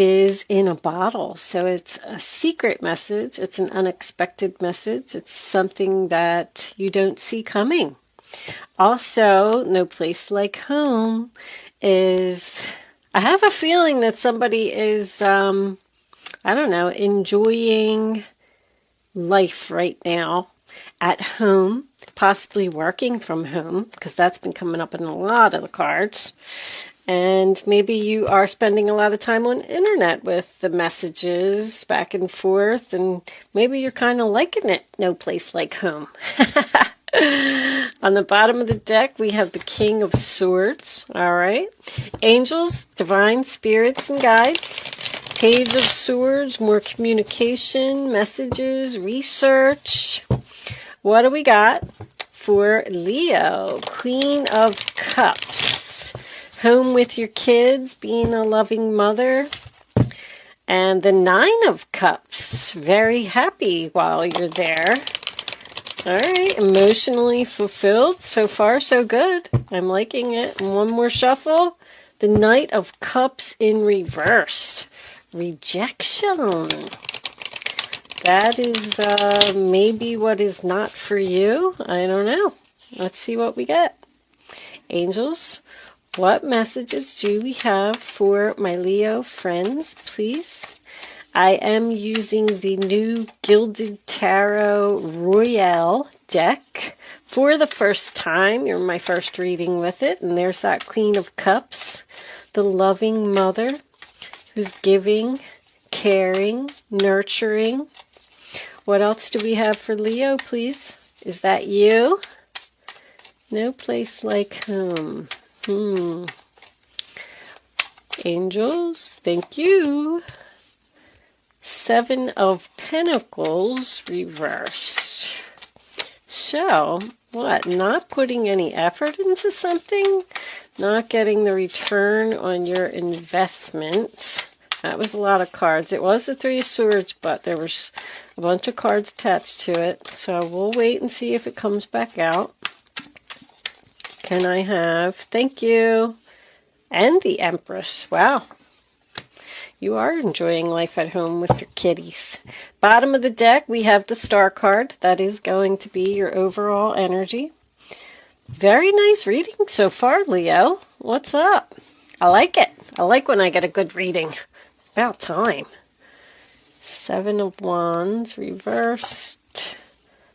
is in a bottle. So it's a secret message. It's an unexpected message. It's something that you don't see coming. Also, no place like home is, I have a feeling that somebody is, I don't know, enjoying life right now at home, possibly working from home, because that's been coming up in a lot of the cards. And maybe you are spending a lot of time on internet with the messages back and forth, and maybe you're kind of liking it. No place like home. On the bottom of the deck, we have the King of Swords. All right. Angels, divine spirits, and guides. Page of Swords, more communication, messages, research. What do we got for Leo? Queen of Cups. Home with your kids, being a loving mother. And the Nine of Cups. Very happy while you're there. All right, emotionally fulfilled. So far, so good. I'm liking it. And one more shuffle. The Knight of Cups in reverse. Rejection. That is maybe what is not for you. I don't know. Let's see what we get. Angels, what messages do we have for my Leo friends, please? I am using the new Gilded Tarot Royale deck for the first time. You're my first reading with it. And there's that Queen of Cups, the loving mother who's giving, caring, nurturing. What else do we have for Leo, please? Is that you? No place like home. Angels, thank you. Seven of Pentacles reversed. So, what? Not putting any effort into something? Not getting the return on your investment? That was a lot of cards. It was the Three of Swords, but there was a bunch of cards attached to it. So we'll wait and see if it comes back out. Can I have, thank you, and the Empress. Wow. You are enjoying life at home with your kitties. Bottom of the deck, we have the Star card. That is going to be your overall energy. Very nice reading so far, Leo. What's up? I like it. I like when I get a good reading. It's about time. Seven of Wands reversed.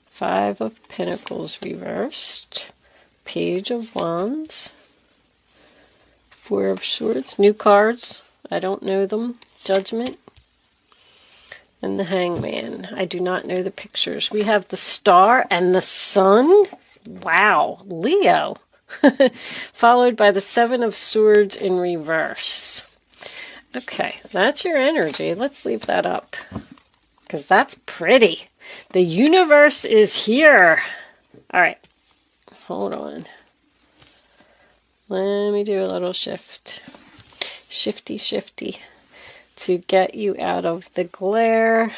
Five of Pentacles reversed. Page of Wands. Four of Swords. New cards. I don't know them. Judgment. And the Hangman. I do not know the pictures. We have the Star and the Sun. Wow. Leo. Followed by the Seven of Swords in reverse. Okay. That's your energy. Let's leave that up. Because that's pretty. The universe is here. All right. Hold on. Let me do a little shift. Shifty to get you out of the glare.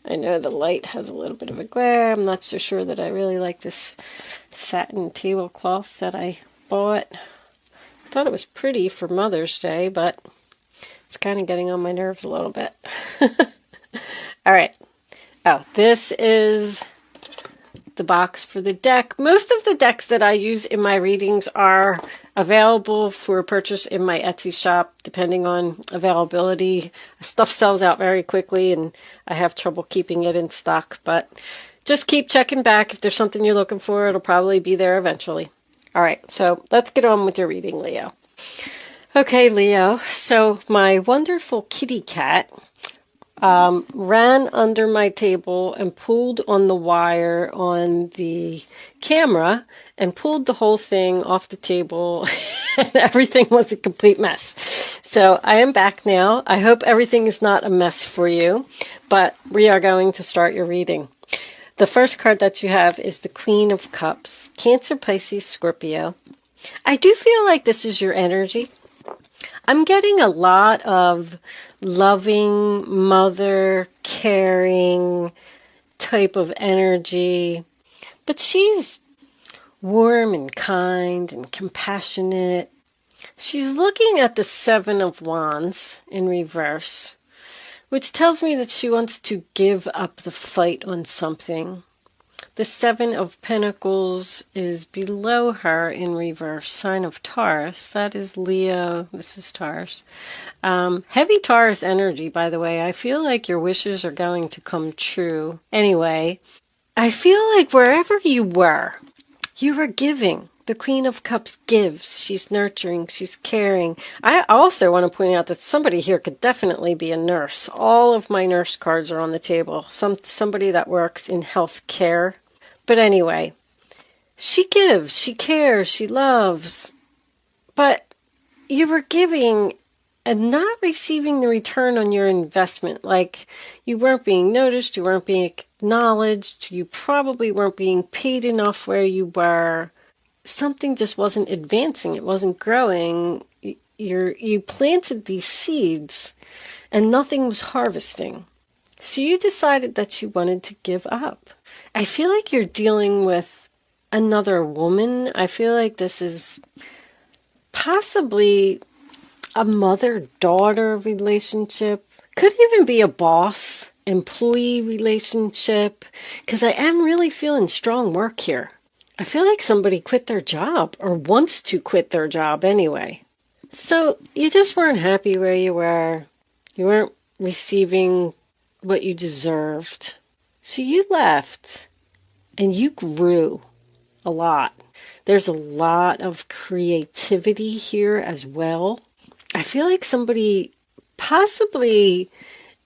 I know the light has a little bit of a glare. I'm not so sure that I really like this satin tablecloth that I bought. I thought it was pretty for Mother's Day, but it's kind of getting on my nerves a little bit. All right. Oh, this is the box for the deck. Most of the decks that I use in my readings are available for purchase in my Etsy shop, depending on availability. Stuff sells out very quickly, and I have trouble keeping it in stock, but just keep checking back. If there's something you're looking for, it'll probably be there eventually. All right, so let's get on with your reading, Leo. Okay, Leo, so my wonderful kitty cat ran under my table and pulled on the wire on the camera and pulled the whole thing off the table and everything was a complete mess. So I am back now. I hope everything is not a mess for you, but we are going to start your reading. The first card that you have is the Queen of Cups, Cancer, Pisces, Scorpio. I do feel like this is your energy. I'm getting a lot of loving, mother, caring type of energy. But she's warm and kind and compassionate, She's looking at the Seven of Wands in reverse, which tells me that she wants to give up the fight on something. The Seven of Pentacles is below her in reverse, sign of Taurus. That is Leo. This is Taurus. Heavy Taurus energy, by the way. I feel like your wishes are going to come true. Anyway, I feel like wherever you were giving. The Queen of Cups gives. She's nurturing. She's caring. I also want to point out that somebody here could definitely be a nurse. All of my nurse cards are on the table. Somebody that works in health care. But anyway, she gives. She cares. She loves. But you were giving and not receiving the return on your investment. Like, you weren't being noticed. You weren't being acknowledged. You probably weren't being paid enough where you were. Something just wasn't advancing. It wasn't growing. You planted these seeds and nothing was harvesting. So you decided that you wanted to give up. I feel like you're dealing with another woman. I feel like this is possibly a mother-daughter relationship. Could even be a boss-employee relationship. Because I am really feeling strong work here. I feel like somebody quit their job or wants to quit their job anyway. So you just weren't happy where you were. You weren't receiving what you deserved. So you left and you grew a lot. There's a lot of creativity here as well. I feel like somebody possibly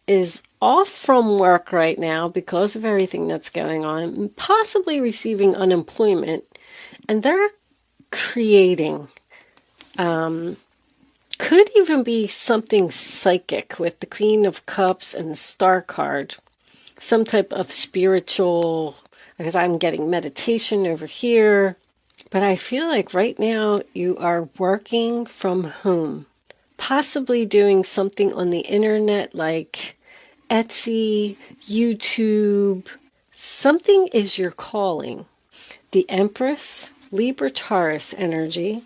is off from work right now because of everything that's going on, possibly receiving unemployment, and they're creating. Could even be something psychic with the Queen of Cups and the Star card. Some type of spiritual, because I'm getting meditation over here. But I feel like right now you are working from home. Possibly doing something on the internet like Etsy, YouTube. Something is your calling. The Empress, Libra Taurus energy.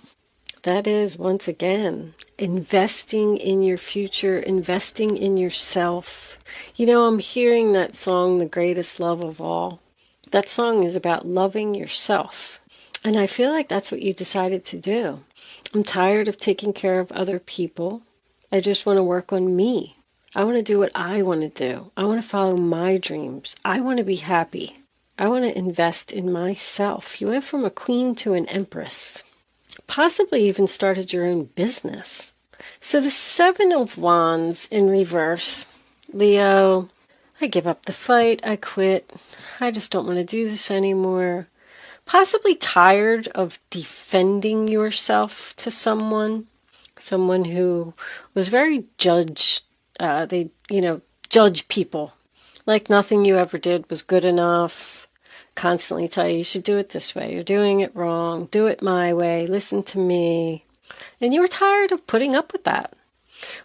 That is, once again, investing in your future, investing in yourself. You know, I'm hearing that song, The Greatest Love of All. That song is about loving yourself. And I feel like that's what you decided to do. I'm tired of taking care of other people. I just want to work on me. I want to do what I want to do. I want to follow my dreams. I want to be happy. I want to invest in myself. You went from a queen to an empress. Possibly even started your own business. So the Seven of Wands in reverse. Leo, I give up the fight. I quit. I just don't want to do this anymore. Possibly tired of defending yourself to someone who was very judge people. Like nothing you ever did was good enough. Constantly tell you should do it this way. You're doing it wrong. Do it my way. Listen to me. And you were tired of putting up with that.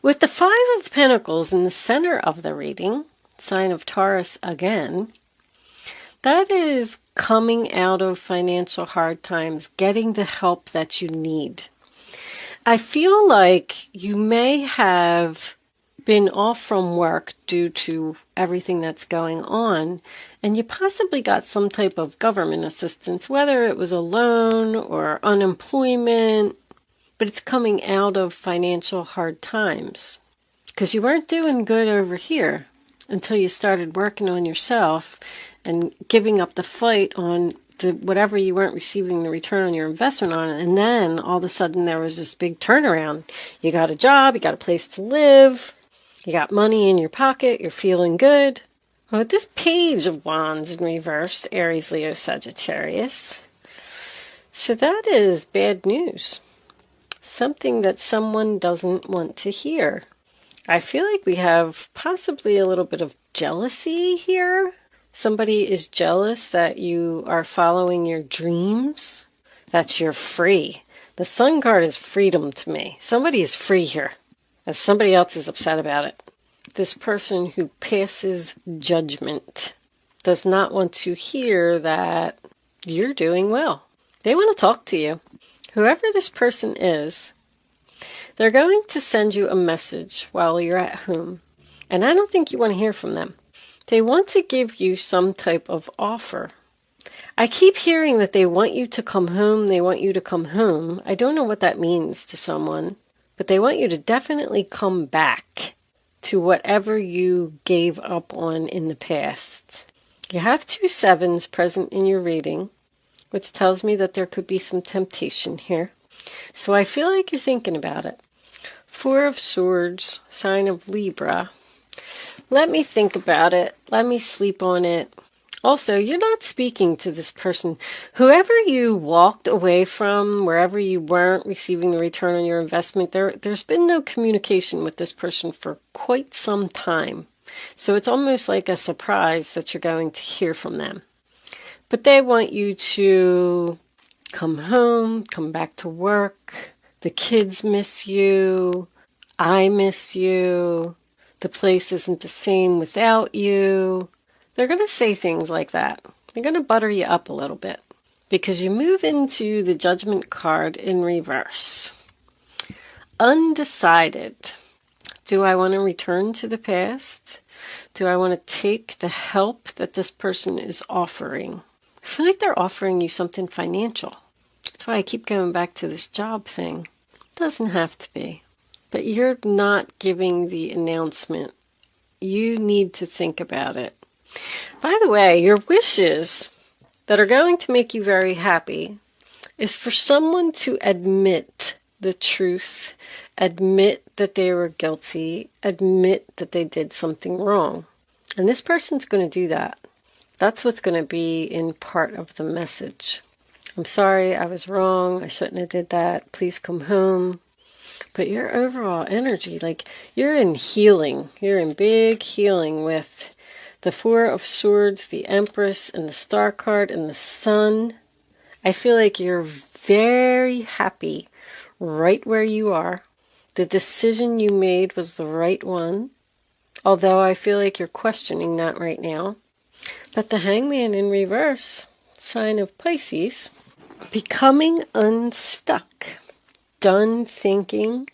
With the Five of Pentacles in the center of the reading, sign of Taurus again, that is coming out of financial hard times, getting the help that you need. I feel like you may have been off from work due to everything that's going on, and you possibly got some type of government assistance, whether it was a loan or unemployment, but it's coming out of financial hard times. Because you weren't doing good over here until you started working on yourself and giving up the fight on whatever you weren't receiving the return on your investment on. And then all of a sudden there was this big turnaround. You got a job, you got a place to live, you got money in your pocket, you're feeling good. Well, with this Page of Wands in reverse, Aries, Leo, Sagittarius. So that is bad news. Something that someone doesn't want to hear. I feel like we have possibly a little bit of jealousy here. Somebody is jealous that you are following your dreams, that you're free. The Sun card is freedom to me. Somebody is free here, and somebody else is upset about it. This person who passes judgment does not want to hear that you're doing well. They want to talk to you. Whoever this person is, They're going to send you a message while you're at home, and I don't think you want to hear from them. They want to give you some type of offer. I keep hearing that they want you to come home, they want you to come home. I don't know what that means to someone, but they want you to definitely come back to whatever you gave up on in the past. You have 2 sevens present in your reading, which tells me that there could be some temptation here. So I feel like you're thinking about it. 4 of Swords, sign of Libra. Let me think about it. Let me sleep on it. Also, you're not speaking to this person. Whoever you walked away from, wherever you weren't receiving the return on your investment, there's been no communication with this person for quite some time. So it's almost like a surprise that you're going to hear from them. But they want you to come home, come back to work. The kids miss you. I miss you. The place isn't the same without you. They're going to say things like that. They're going to butter you up a little bit because you move into the Judgment card in reverse. Undecided. Do I want to return to the past? Do I want to take the help that this person is offering? I feel like they're offering you something financial. That's why I keep going back to this job thing. It doesn't have to be. But you're not giving the announcement. You need to think about it. By the way, your wishes that are going to make you very happy is for someone to admit the truth, admit that they were guilty, admit that they did something wrong. And this person's going to do that. That's what's going to be in part of the message. I'm sorry, I was wrong. I shouldn't have did that. Please come home. But your overall energy, like you're in healing. You're in big healing with the 4 of Swords, the Empress, and the Star card, and the Sun. I feel like you're very happy right where you are. The decision you made was the right one. Although I feel like you're questioning that right now. But the Hangman in reverse, sign of Pisces, becoming unstuck, done thinking.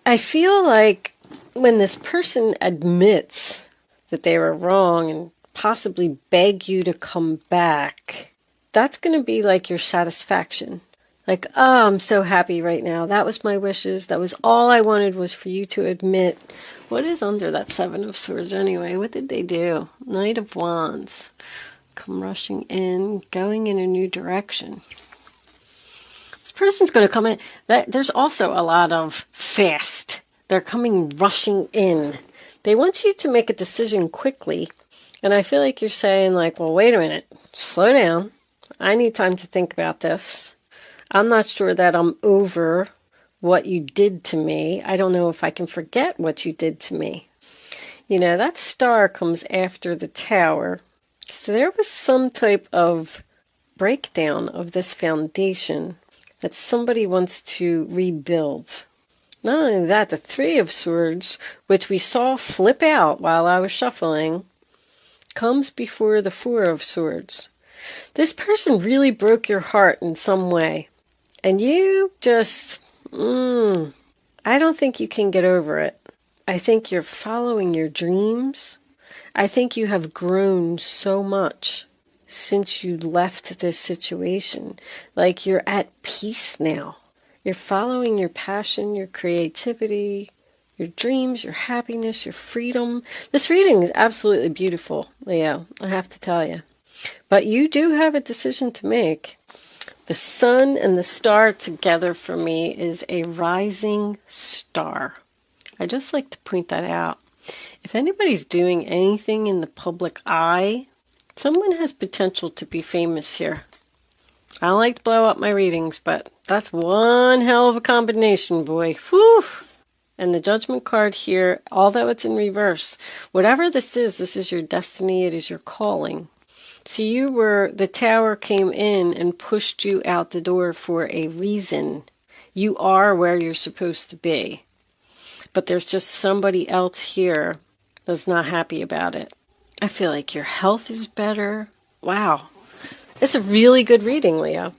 I feel like when this person admits that they were wrong and possibly beg you to come back, that's going to be like your satisfaction. Like, oh, I'm so happy right now. That was my wishes. That was all I wanted, was for you to admit. What is under that 7 of Swords anyway? What did they do? Knight of Wands. Come rushing in, going in a new direction. This person's going to come in. There's also a lot of fast. They're coming rushing in. They want you to make a decision quickly. And I feel like you're saying like, well, wait a minute. Slow down. I need time to think about this. I'm not sure that I'm over what you did to me. I don't know if I can forget what you did to me. You know, that star comes after the Tower. So there was some type of breakdown of this foundation that somebody wants to rebuild. Not only that, the 3 of Swords, which we saw flip out while I was shuffling, comes before the 4 of Swords. This person really broke your heart in some way. And you just, I don't think you can get over it. I think you're following your dreams. I think you have grown so much since you left this situation. Like you're at peace now. You're following your passion, your creativity, your dreams, your happiness, your freedom. This reading is absolutely beautiful, Leo, I have to tell you. But you do have a decision to make. The Sun and the Star together for me is a rising star. I just like to point that out. If anybody's doing anything in the public eye, someone has potential to be famous here. I don't like to blow up my readings, but that's one hell of a combination, boy. Whew! And the Judgment card here, although it's in reverse, whatever this is your destiny, it is your calling. So the Tower came in and pushed you out the door for a reason. You are where you're supposed to be. But there's just somebody else here that's not happy about it. I feel like your health is better. Wow. It's a really good reading, Leo.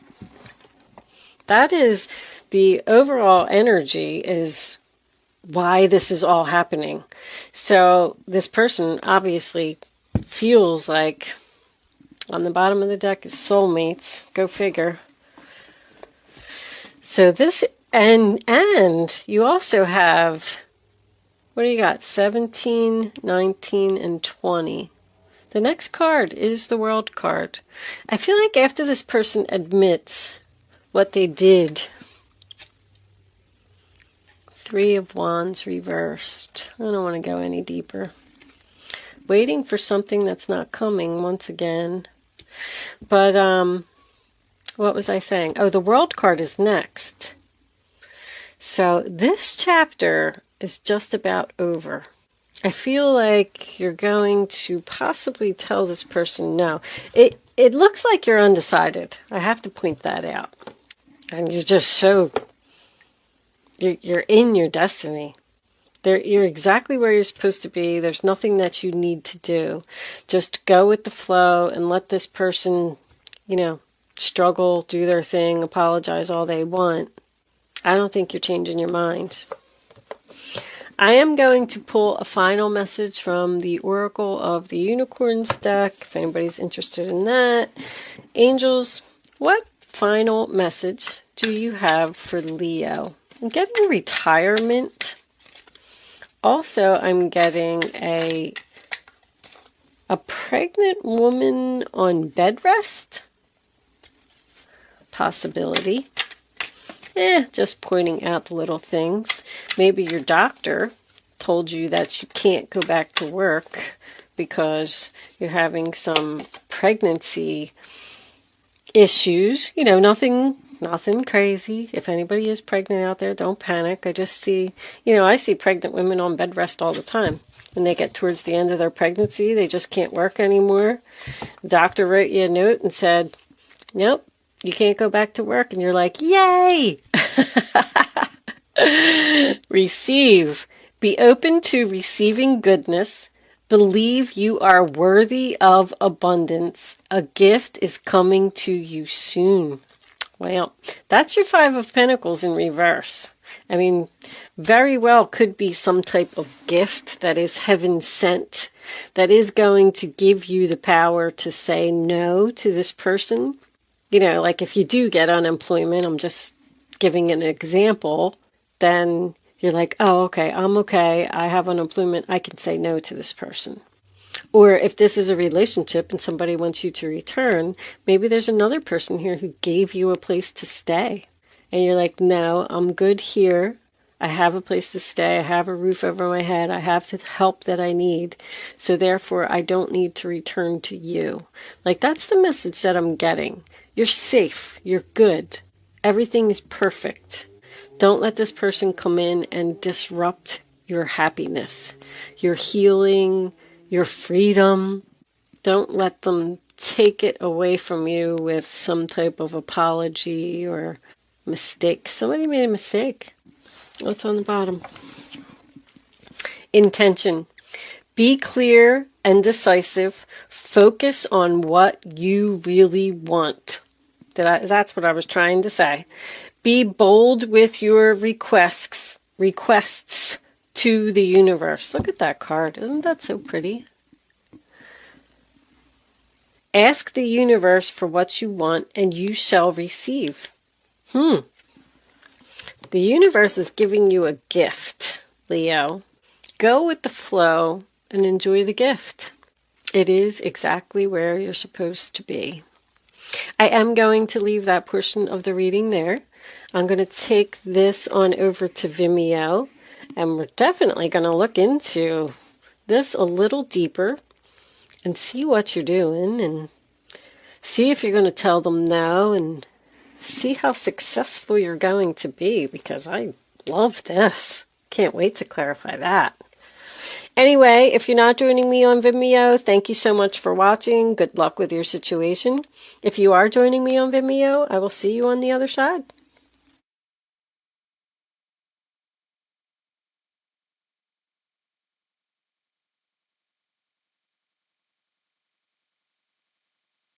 That is the overall energy is why this is all happening. So this person obviously feels like, on the bottom of the deck is soulmates. Go figure. So this, and you also have, what do you got? 17, 19, and 20. The next card is the World card. I feel like after this person admits what they did, Three of Wands reversed. I don't want to go any deeper. Waiting for something that's not coming once again. But, what was I saying? Oh, the World card is next. So this chapter is just about over. I feel like you're going to possibly tell this person no. It looks like you're undecided. I have to point that out. And you're just so... You're in your destiny. You're exactly where you're supposed to be. There's nothing that you need to do. Just go with the flow and let this person, struggle, do their thing, apologize all they want. I don't think you're changing your mind. I am going to pull a final message from the Oracle of the Unicorns deck, if anybody's interested in that. Angels, what final message do you have for Leo? I'm getting retirement. Also, I'm getting a pregnant woman on bed rest. Possibility. Just pointing out the little things. Maybe your doctor told you that you can't go back to work because you're having some pregnancy issues. Nothing crazy. If anybody is pregnant out there, don't panic. I just see, I see pregnant women on bed rest all the time. When they get towards the end of their pregnancy, they just can't work anymore. The doctor wrote you a note and said, nope, you can't go back to work. And you're like, yay! Receive. Be open to receiving goodness. Believe you are worthy of abundance. A gift is coming to you soon. Well, that's your Five of Pentacles in reverse. I mean, very well could be some type of gift that is heaven sent, that is going to give you the power to say no to this person. Like if you do get unemployment, I'm just giving an example, then you're like, oh, okay, I'm okay. I have unemployment. I can say no to this person. Or if this is a relationship and somebody wants you to return, maybe there's another person here who gave you a place to stay. And you're like, no, I'm good here. I have a place to stay. I have a roof over my head. I have the help that I need. So therefore, I don't need to return to you. Like, that's the message that I'm getting. You're safe. You're good. Everything is perfect. Don't let this person come in and disrupt your happiness, your healing, your freedom. Don't let them take it away from you with some type of apology or mistake. Somebody made a mistake. What's on the bottom? Intention. Be clear and decisive. Focus on what you really want. That's what I was trying to say. Be bold with your requests to the universe. Look at that card. Isn't that so pretty? Ask the universe for what you want and you shall receive. The universe is giving you a gift, Leo. Go with the flow and enjoy the gift. It is exactly where you're supposed to be. I am going to leave that portion of the reading there. I'm going to take this on over to Vimeo, and we're definitely going to look into this a little deeper and see what you're doing and see if you're going to tell them no and see how successful you're going to be, because I love this. Can't wait to clarify that. Anyway, if you're not joining me on Vimeo, thank you so much for watching. Good luck with your situation. If you are joining me on Vimeo, I will see you on the other side.